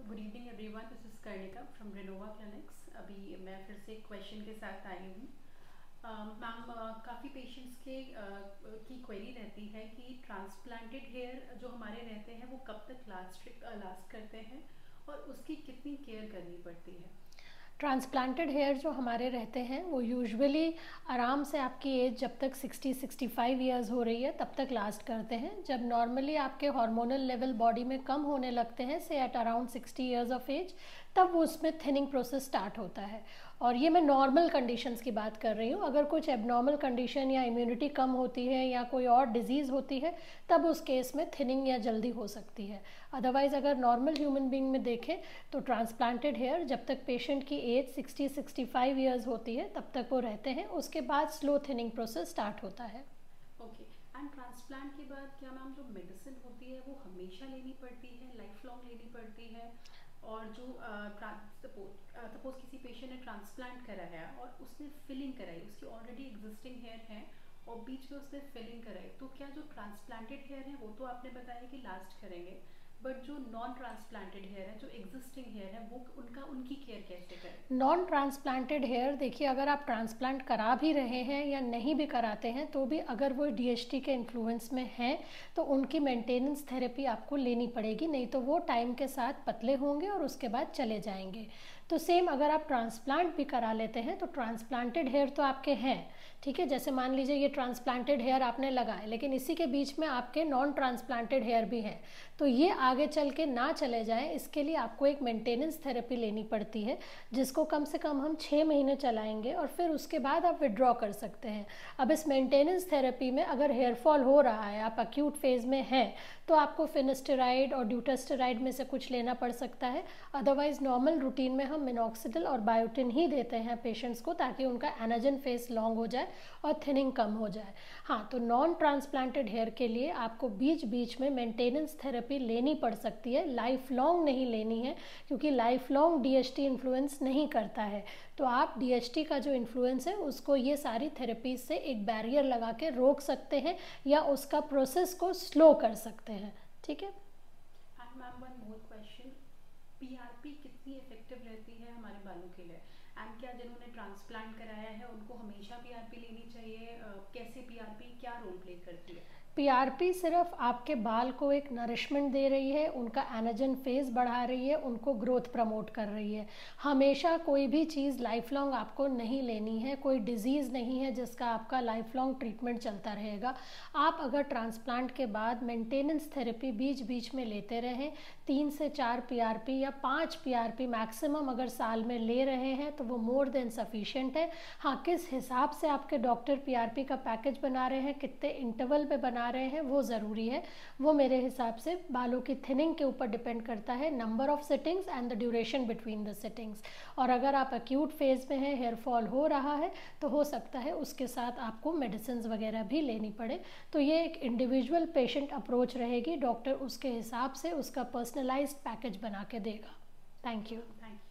Good evening everyone, this is कर्णिका from Renova clinics. अभी मैं फिर से एक क्वेश्चन के साथ आई हूँ। मैम, काफ़ी पेशेंट्स की क्वेरी रहती है कि ट्रांसप्लांटेड हेयर जो हमारे रहते हैं वो कब तक लास्ट करते हैं और उसकी कितनी केयर करनी पड़ती है। ट्रांसप्लांटेड हेयर जो हमारे रहते हैं वो यूजुअली आराम से आपकी एज जब तक 60-65 ईयर्स हो रही है तब तक लास्ट करते हैं। जब नॉर्मली आपके हार्मोनल लेवल बॉडी में कम होने लगते हैं से at around 60 years of age, तब वो उसमें थिनिंग प्रोसेस स्टार्ट होता है। और ये मैं नॉर्मल कंडीशंस की बात कर रही हूँ। अगर कुछ एबनॉर्मल कंडीशन या इम्यूनिटी कम होती है या कोई और डिजीज़ होती है तब उस केस में थिनिंग या जल्दी हो सकती है। अदरवाइज़ अगर नॉर्मल ह्यूमन बीइंग में देखें तो ट्रांसप्लांटेड हेयर जब तक पेशेंट की एज 60-65 ईयर्स होती है तब तक वो रहते हैं, उसके बाद स्लो थिनिंग प्रोसेस स्टार्ट होता है। ओके। एंड ट्रांसप्लांट के बाद क्या मैम जो मेडिसिन होती है वो हमेशा लेनी पड़ती है, लाइफ लॉन्ग लेनी पड़ती है? और जो सपोज किसी पेशेंट ने ट्रांसप्लांट कराया और उसने फिलिंग कराई, उसकी ऑलरेडी एग्जिस्टिंग हेयर है और बीच में उसने फिलिंग कराई, तो क्या जो ट्रांसप्लांटेड हेयर है वो तो आपने बताया कि लास्ट करेंगे, बट जो नॉन ट्रांसप्लांटेड हेयर है, जो एग्जिस्टिंग हेयर है, वो उनकी केयर कैसे करें? नॉन ट्रांसप्लांटेड हेयर देखिए, अगर आप ट्रांसप्लांट करा भी रहे हैं या नहीं भी कराते हैं तो भी अगर वो डीएचटी के इन्फ्लुएंस में हैं तो उनकी मेंटेनेंस थेरेपी आपको लेनी पड़ेगी, नहीं तो वो टाइम के साथ पतले होंगे और उसके बाद चले जाएंगे। तो सेम अगर आप ट्रांसप्लांट भी करा लेते हैं तो ट्रांसप्लांटेड हेयर तो आपके हैं, ठीक है। जैसे मान लीजिए ये ट्रांसप्लांटेड हेयर आपने लगाए लेकिन इसी के बीच में आपके नॉन ट्रांसप्लांटेड हेयर भी हैं, तो ये आगे चल के ना चले जाएं, इसके लिए आपको एक मेंटेनेंस थेरेपी लेनी पड़ती है जिसको कम से कम हम 6 महीने चलाएंगे और फिर उसके बाद आप विड्रॉ कर सकते हैं। अब इस मेंटेनेंस थेरेपी में अगर हेयर फॉल हो रहा है, आप एक्यूट फेज में हैं, तो आपको फिनेस्टेराइड और ड्यूटास्टेराइड में से कुछ लेना पड़ सकता है। अदरवाइज नॉर्मल रूटीन में हम मिनॉक्सिडिल और बायोटिन ही देते हैं पेशेंट्स को, ताकि उनका एनाजन फेस लॉन्ग हो जाए और थिनिंग कम हो जाए। हाँ, तो नॉन ट्रांसप्लांटेड हेयर के लिए आपको बीच बीच में मेंटेनेंस थेरेपी लेनी पड़ सकती है, लाइफ लॉन्ग नहीं लेनी है, क्योंकि लाइफ लॉन्ग डीएचटी इन्फ्लुएंस नहीं करता है। तो आप डीएचटी का जो इन्फ्लुएंस है उसको ये सारी थेरेपीज से एक बैरियर लगा के रोक सकते हैं या उसका प्रोसेस को स्लो कर सकते हैं, ठीक है। And ma'am, one more question, PRP कितनी इफेक्टिव रहती है हमारे बालों के लिए? एंड क्या जिन्होंने ट्रांसप्लांट कराया है उनको हमेशा पीआरपी लेनी चाहिए? कैसे पीआरपी क्या रोल प्ले करती है? पीआरपी सिर्फ आपके बाल को एक नरिशमेंट दे रही है, उनका एनाजन फेज बढ़ा रही है, उनको ग्रोथ प्रमोट कर रही है। हमेशा कोई भी चीज़ लाइफ लॉन्ग आपको नहीं लेनी है, कोई डिजीज़ नहीं है जिसका आपका लाइफ लॉन्ग ट्रीटमेंट चलता रहेगा। आप अगर ट्रांसप्लांट के बाद मेंटेनेंस थेरेपी बीच बीच में लेते रहें, 3 से 4 पीआरपी या 5 पीआरपी मैक्सिमम अगर साल में ले रहे हैं तो वो मोर देन सफिशिएंट है। हाँ, किस हिसाब से आपके डॉक्टर पीआरपी का पैकेज बना रहे हैं, कितने इंटरवल पे बना रहे हैं, वो ज़रूरी है। वो मेरे हिसाब से बालों की थिनिंग के ऊपर डिपेंड करता है, number of sittings and the duration between the sittings. और अगर आप एक्यूट फेज में हैं, हेयर फॉल हो रहा है, तो हो सकता है उसके साथ आपको मेडिसिन वगैरह भी लेनी पड़े। तो ये एक इंडिविजुअल पेशेंट अप्रोच रहेगी, डॉक्टर उसके हिसाब से उसका पर्सनलाइज्ड पैकेज बना के देगा। Thank you. Thank you.